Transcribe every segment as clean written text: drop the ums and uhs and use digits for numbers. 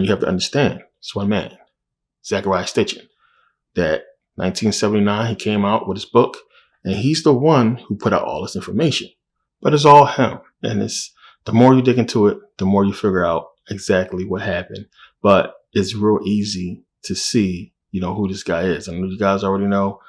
you have to understand, it's one man, Zachariah Stitchin, that 1979, he came out with his book, and he's the one who put out all this information. But it's all him. And the more you dig into it, the more you figure out exactly what happened. But it's real easy to see, who this guy is. I know you guys already know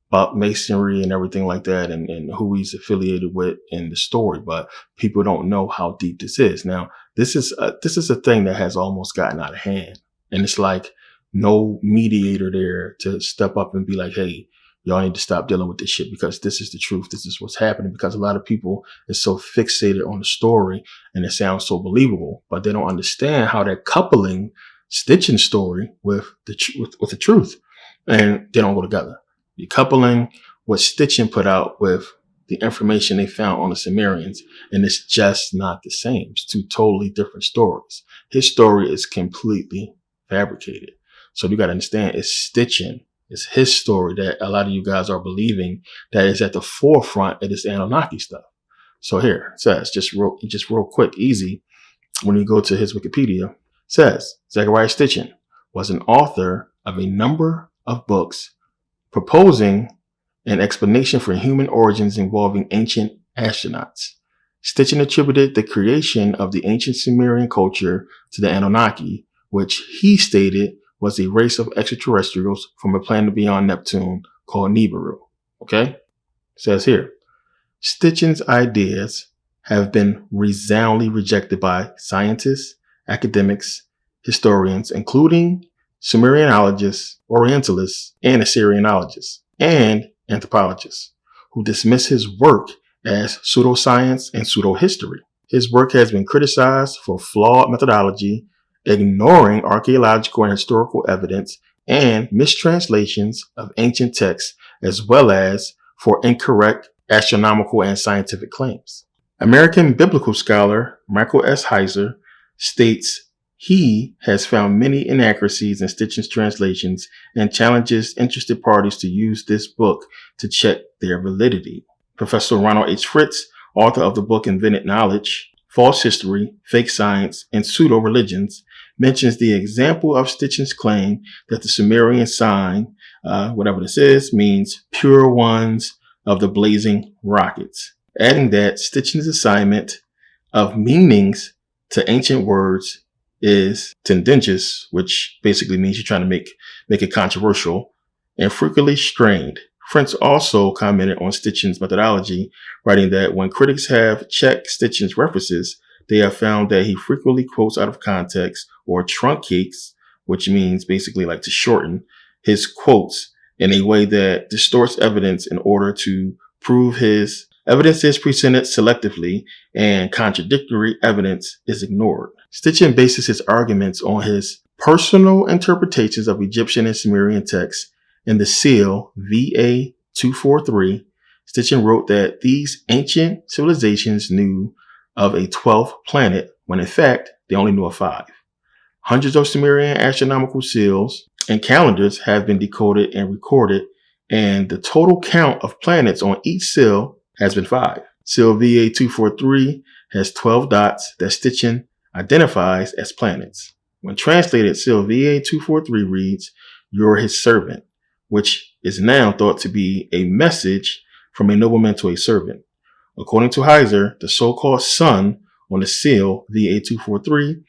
about masonry and everything like that, and who he's affiliated with in the story, but people don't know how deep this is. Now, this is a thing that has almost gotten out of hand, and it's like no mediator there to step up and be like, hey, y'all need to stop dealing with this shit because this is the truth. This is what's happening, because a lot of people are so fixated on the story and it sounds so believable, but they don't understand how they're coupling Stitchin's story with the truth, and they don't go together. You're coupling what Stitchin put out with the information they found on the Sumerians, and it's just not the same. It's two totally different stories. His story is completely fabricated. So you got to understand, it's Stitchin. It's his story that a lot of you guys are believing that is at the forefront of this Anunnaki stuff. So here it says, just real quick, easy. When you go to his Wikipedia, it says Zachariah Stitchin was an author of a number of books proposing an explanation for human origins involving ancient astronauts. Stitchin attributed the creation of the ancient Sumerian culture to the Anunnaki, which he stated was a race of extraterrestrials from a planet beyond Neptune called Nibiru. Okay? It says here, Stitchin's ideas have been resoundingly rejected by scientists, academics, historians, including Sumerianologists, Orientalists, and Assyrianologists, and anthropologists, who dismiss his work as pseudoscience and pseudo-history. His work has been criticized for flawed methodology, ignoring archaeological and historical evidence, and mistranslations of ancient texts, as well as for incorrect astronomical and scientific claims. American biblical scholar Michael S. Heiser states he has found many inaccuracies in Stitchin's translations and challenges interested parties to use this book to check their validity. Professor Ronald H. Fritz, author of the book Invented Knowledge, False History, Fake Science, and Pseudo-Religions, mentions the example of Stitchin's claim that the Sumerian sign, whatever this is, means pure ones of the blazing rockets, adding that Stitchin's assignment of meanings to ancient words is tendentious, which basically means you're trying to make it controversial, and frequently strained. Fritz also commented on Stitchin's methodology, writing that when critics have checked Stitchin's references, they have found that he frequently quotes out of context or truncates, which means basically like to shorten his quotes in a way that distorts evidence in order to prove his evidence is presented selectively and contradictory evidence is ignored. Stitchin bases his arguments on his personal interpretations of Egyptian and Sumerian texts. In the seal VA-243, Stitchin wrote that these ancient civilizations knew of a 12th planet when in fact they only knew of 5. Hundreds of Sumerian astronomical seals and calendars have been decoded and recorded, and the total count of planets on each seal has been 5. Seal VA-243 has 12 dots that Stitchin identifies as planets. When translated, seal VA-243 reads, "You're his servant," which is now thought to be a message from a nobleman to a servant. According to Heiser, the so-called sun on the seal VA-243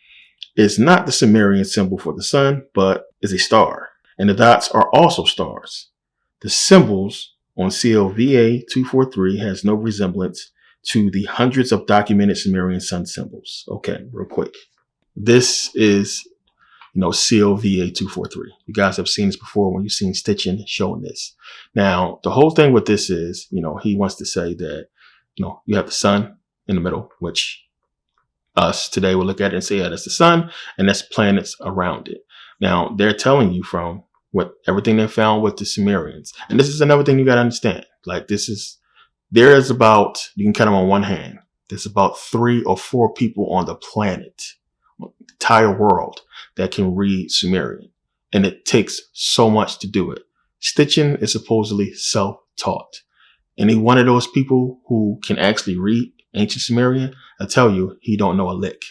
is not the Sumerian symbol for the sun, but is a star, and the dots are also stars. The symbols on seal VA-243 has no resemblance to the hundreds of documented Sumerian sun symbols. Okay, real quick. This is, seal VA-243. You guys have seen this before when you've seen Stitchin showing this. Now, the whole thing with this is, he wants to say that, you have the sun in the middle, which us today will look at it and say, yeah, that's the sun, and that's planets around it. Now, they're telling you from everything they found with the Sumerians. And this is another thing you got to understand. Like there is about, you can count them on one hand. There's about 3 or 4 people on the planet, the entire world, that can read Sumerian. And it takes so much to do it. Stitchin is supposedly self-taught. Any one of those people who can actually read ancient Sumerian, I tell you, he don't know a lick.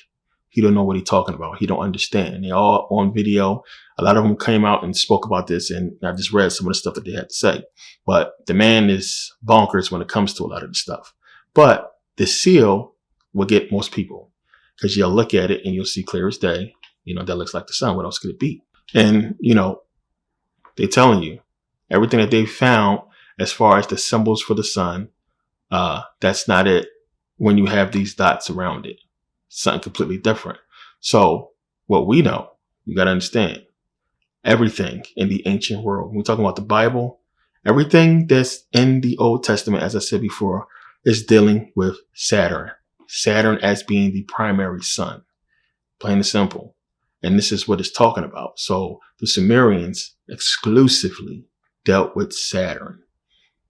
he don't know what he's talking about. He don't understand. They're all on video. A lot of them came out and spoke about this, and I just read some of the stuff that they had to say. But the man is bonkers when it comes to a lot of the stuff. But the seal will get most people, because you'll look at it and you'll see clear as day, that looks like the sun. What else could it be? And, they're telling you everything that they found as far as the symbols for the sun, that's not it when you have these dots around it. Something completely different. So what we know, you got to understand, everything in the ancient world, when we're talking about the Bible, everything that's in the Old Testament, as I said before, is dealing with Saturn. Saturn as being the primary sun. Plain and simple. And this is what it's talking about. So the Sumerians exclusively dealt with Saturn.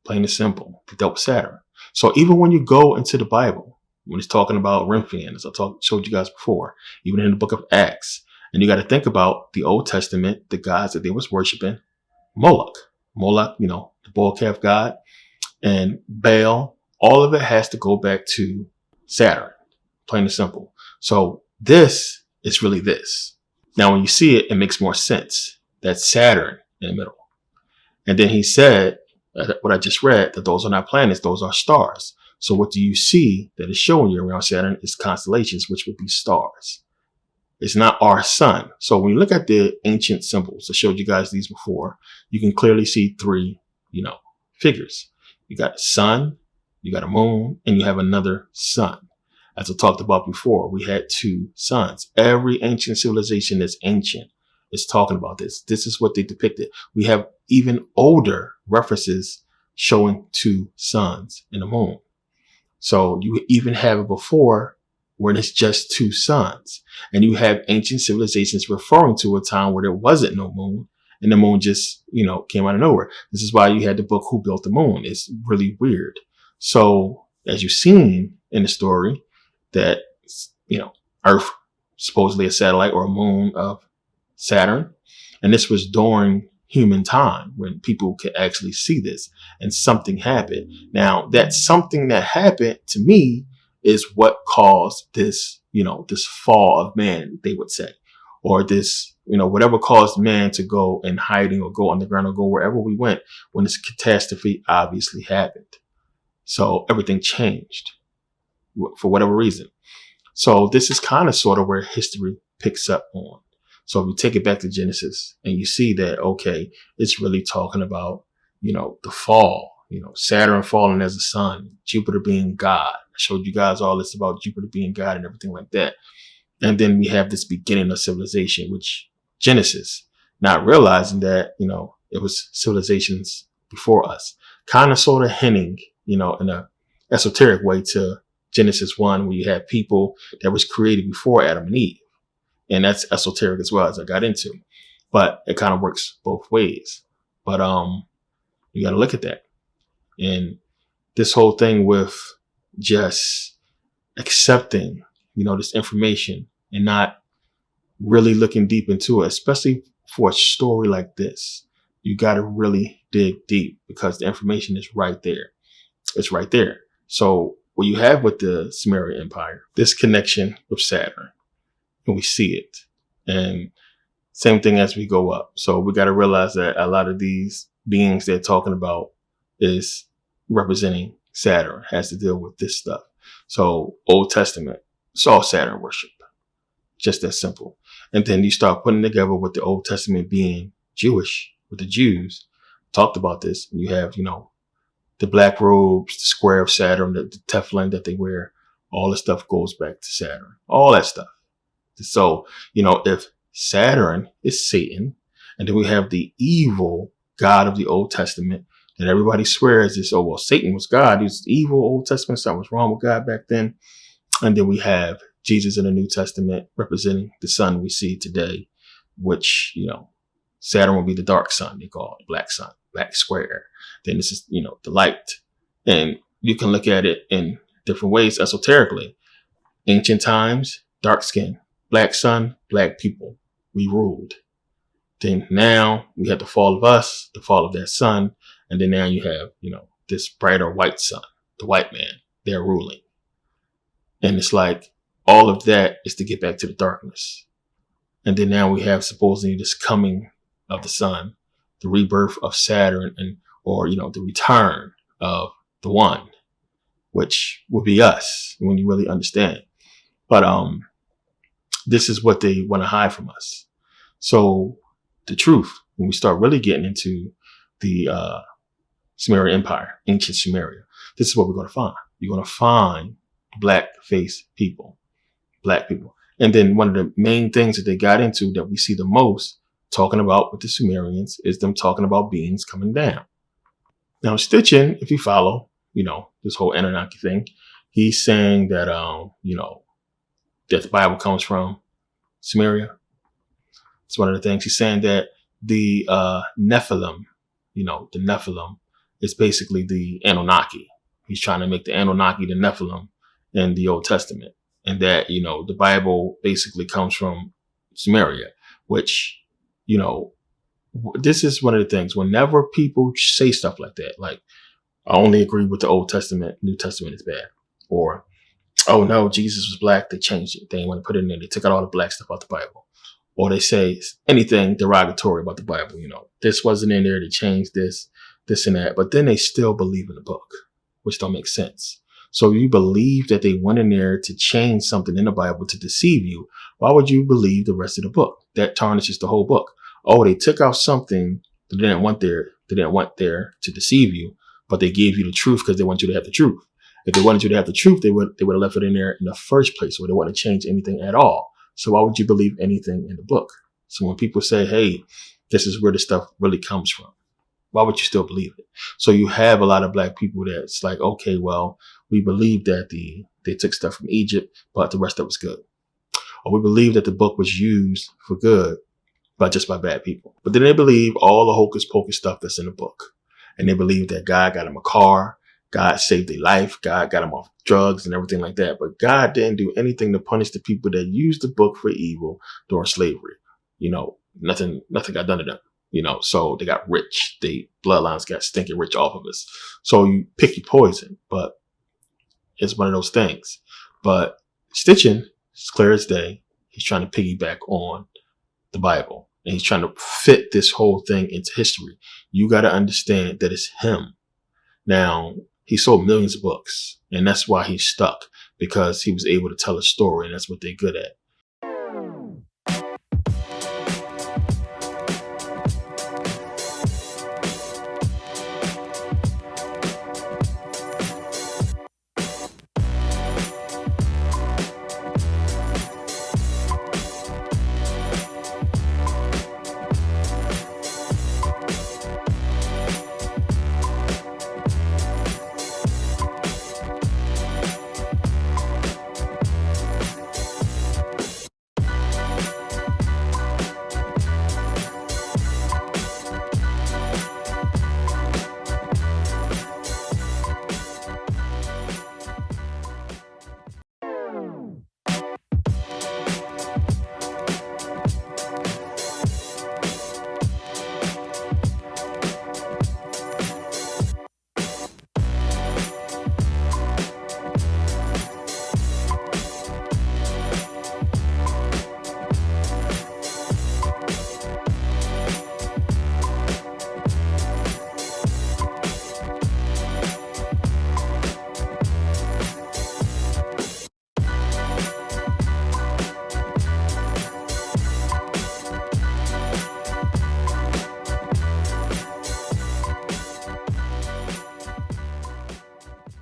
Plain and simple. They dealt with Saturn. So even when you go into the Bible, when it's talking about Remphian, as I showed you guys before, even in the book of Acts, and you got to think about the Old Testament, the gods that they was worshiping, Moloch, the bull calf god, and Baal, all of it has to go back to Saturn. Plain and simple. So this is really this. Now, when you see it, it makes more sense. That's Saturn in the middle. And then he said, what I just read, that those are not planets, those are stars. So what do you see that is showing you around Saturn is constellations, which would be stars. It's not our sun. So when you look at the ancient symbols, I showed you guys these before, you can clearly see three, figures. You got a sun, you got a moon, and you have another sun. As I talked about before, we had two suns. Every ancient civilization that's ancient is talking about this. This is what they depicted. We have even older references showing two suns and a moon. So you even have it before when it's just two suns. And you have ancient civilizations referring to a time where there wasn't no moon, and the moon just, came out of nowhere. This is why you had the book, Who Built the Moon? It's really weird. So as you've seen in the story, that, Earth, supposedly a satellite or a moon of Saturn. And this was during human time when people could actually see this, and something happened. Now, that something that happened to me is what caused this, this fall of man, they would say, or this, whatever caused man to go in hiding or go underground or go wherever we went when this catastrophe obviously happened. So everything changed for whatever reason. So this is kind of sort of where history picks up on. So if you take it back to Genesis and you see that, okay, it's really talking about, the fall, Saturn falling as a sun, Jupiter being God. I showed you guys all this about Jupiter being God and everything like that. And then we have this beginning of civilization, which Genesis, not realizing that, it was civilizations before us, kind of sort of hinting, in a esoteric way to Genesis 1, where you have people that was created before Adam and Eve. And that's esoteric as well, as I got into. But it kind of works both ways. But you got to look at that. And this whole thing with just accepting, this information and not really looking deep into it, especially for a story like this, you got to really dig deep, because the information is right there. It's right there. So what you have with the Sumeria Empire, this connection with Saturn, and we see it. And same thing as we go up. So we got to realize that a lot of these beings they're talking about is representing Saturn, has to deal with this stuff. So Old Testament, it's all Saturn worship. Just that simple. And then you start putting together with the Old Testament being Jewish, with the Jews, talked about this. And you have, the black robes, the square of Saturn, the tefillin that they wear, all the stuff goes back to Saturn, all that stuff. So, if Saturn is Satan, and then we have the evil God of the Old Testament, then everybody swears this, Satan was God. He was evil Old Testament. Something was wrong with God back then. And then we have Jesus in the New Testament representing the sun we see today, which, Saturn will be the dark sun. They call it black sun, black square. Then this is, the light. And you can look at it in different ways esoterically. Ancient times, dark skin, black sun, black people. We ruled. Then now we have the fall of us, the fall of that sun. And then now you have, this brighter white sun, the white man, they're ruling. And it's like, all of that is to get back to the darkness. And then now we have supposedly this coming of the sun, the rebirth of Saturn, and or the return of the one, which would be us when you really understand. But this is what they want to hide from us. So the truth, when we start really getting into the Sumeria Empire, ancient Sumeria, this is what we're going to find. You're going to find black-faced people, black people. And then one of the main things that they got into that we see the most talking about with the Sumerians is them talking about beings coming down. Now, Stitchin, if you follow, this whole Anunnaki thing, he's saying that, that the Bible comes from Sumeria. It's one of the things he's saying that the Nephilim, the Nephilim is basically the Anunnaki. He's trying to make the Anunnaki the Nephilim in the Old Testament. And that, the Bible basically comes from Sumeria, which, this is one of the things. Whenever people say stuff like that, like, I only agree with the Old Testament, New Testament is bad. Or, oh no, Jesus was black, they changed it. They didn't want to put it in there. They took out all the black stuff out the Bible. Or they say anything derogatory about the Bible. This wasn't in there. They changed this and that. But then they still believe in the book, which don't make sense. So you believe that they went in there to change something in the Bible to deceive you. Why would you believe the rest of the book? That tarnishes the whole book. Oh, they took out something that they didn't want there to deceive you, but they gave you the truth because they want you to have the truth. If they wanted you to have the truth, they would have left it in there in the first place, where they wouldn't change anything at all. So why would you believe anything in the book? So when people say, hey, this is where the stuff really comes from, why would you still believe it? So you have a lot of black people that's like, okay, well, we believe that they took stuff from Egypt, but the rest of it was good. Or we believe that the book was used for good, but just by bad people. But then they believe all the hocus pocus stuff that's in the book. And they believe that God got them a car, God saved their life, God got them off drugs and everything like that. But God didn't do anything to punish the people that used the book for evil during slavery. Nothing got done to them. So they got rich. They bloodlines got stinking rich off of us. So you pick your poison, but it's one of those things. But Stitchin, it's clear as day, he's trying to piggyback on the Bible. And he's trying to fit this whole thing into history. You got to understand that it's him. Now, he sold millions of books, and that's why he's stuck, because he was able to tell a story, and that's what they're good at.